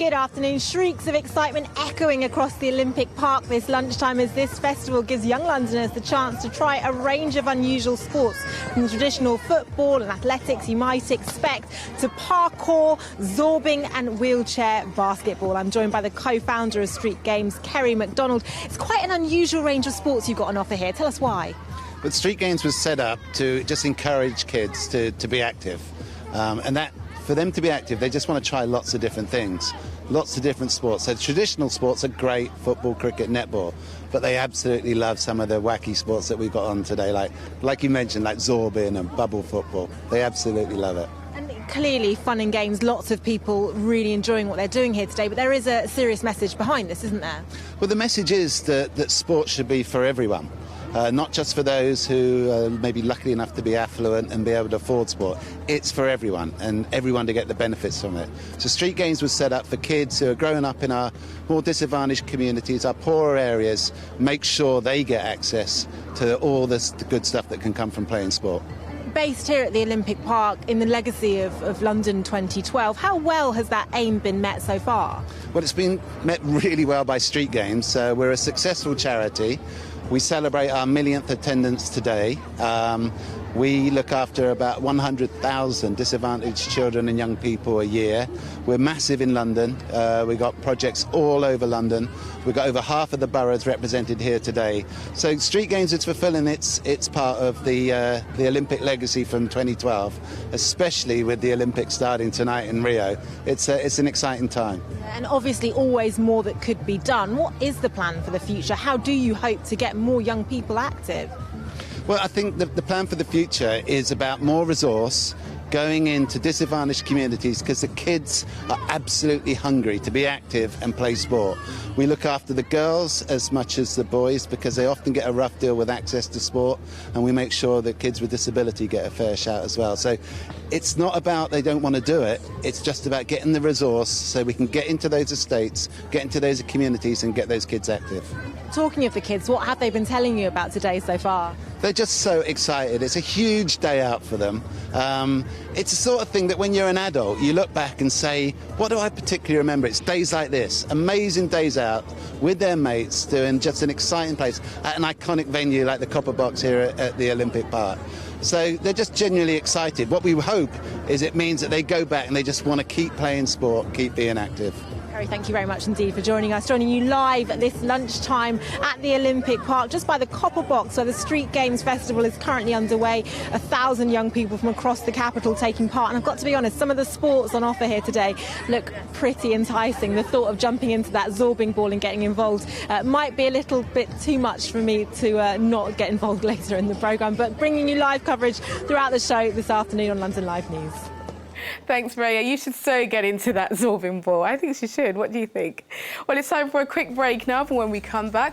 Good afternoon. Shrieks of excitement echoing across the Olympic Park this lunchtime as this festival gives young Londoners the chance to try a range of unusual sports, from traditional football and athletics you might expect to parkour, zorbing and wheelchair basketball. I'm joined by the co-founder of StreetGames, Kerry McDonald. It's quite an unusual range of sports you've got on offer here. Tell us why. But StreetGames was set up to just encourage kids to be active. And that, for them to be active, they just want to try lots of different things, lots of different sports. So traditional sports are great, football, cricket, netball, but they absolutely love some of the wacky sports that we've got on today, like you mentioned, like zorbing and bubble football. They absolutely love it. And clearly fun and games, lots of people really enjoying what they're doing here today, but there is a serious message behind this, isn't there? Well, the message is that sport should be for everyone. Not just for those who are maybe lucky enough to be affluent and be able to afford sport. It's for everyone and everyone to get the benefits from it. So StreetGames was set up for kids who are growing up in our more disadvantaged communities, our poorer areas, make sure they get access to all the good stuff that can come from playing sport. Based here at the Olympic Park in the legacy of London 2012, how well has that aim been met so far? Well, it's been met really well by StreetGames. We're a successful charity. We celebrate our millionth attendance today. We look after about 100,000 disadvantaged children and young people a year. We're massive in London. We've got projects all over London. We've got over half of the boroughs represented here today. So StreetGames is fulfilling its part of the Olympic legacy from 2012, especially with the Olympics starting tonight in Rio. It's an exciting time. And obviously always more that could be done. What is the plan for the future? How do you hope to get more young people active? Well, I think the plan for the future is about more resource going into disadvantaged communities because the kids are absolutely hungry to be active and play sport. We look after the girls as much as the boys because they often get a rough deal with access to sport, and we make sure that kids with disability get a fair shout as well. So it's not about they don't want to do it, it's just about getting the resource so we can get into those estates, get into those communities and get those kids active. Talking of the kids, what have they been telling you about today so far? They're just so excited. It's a huge day out for them. It's the sort of thing that when you're an adult, you look back and say, what do I particularly remember? It's days like this, amazing days out with their mates doing just an exciting place at an iconic venue like the Copper Box here at the Olympic Park. So they're just genuinely excited. What we hope is it means that they go back and they just want to keep playing sport, keep being active. Kerry, thank you very much indeed for joining us. Joining you live at this lunchtime at the Olympic Park, just by the Copper Box, where the Street Games Festival is currently underway. 1,000 young people from across the capital taking part. And I've got to be honest, some of the sports on offer here today look pretty enticing. The thought of jumping into that zorbing ball and getting involved might be a little bit too much for me to not get involved later in the programme. But bringing you live coverage throughout the show this afternoon on London Live News. Thanks, Reya. You should so get into that zorbing ball. I think she should. What do you think? Well, it's time for a quick break now, but when we come back,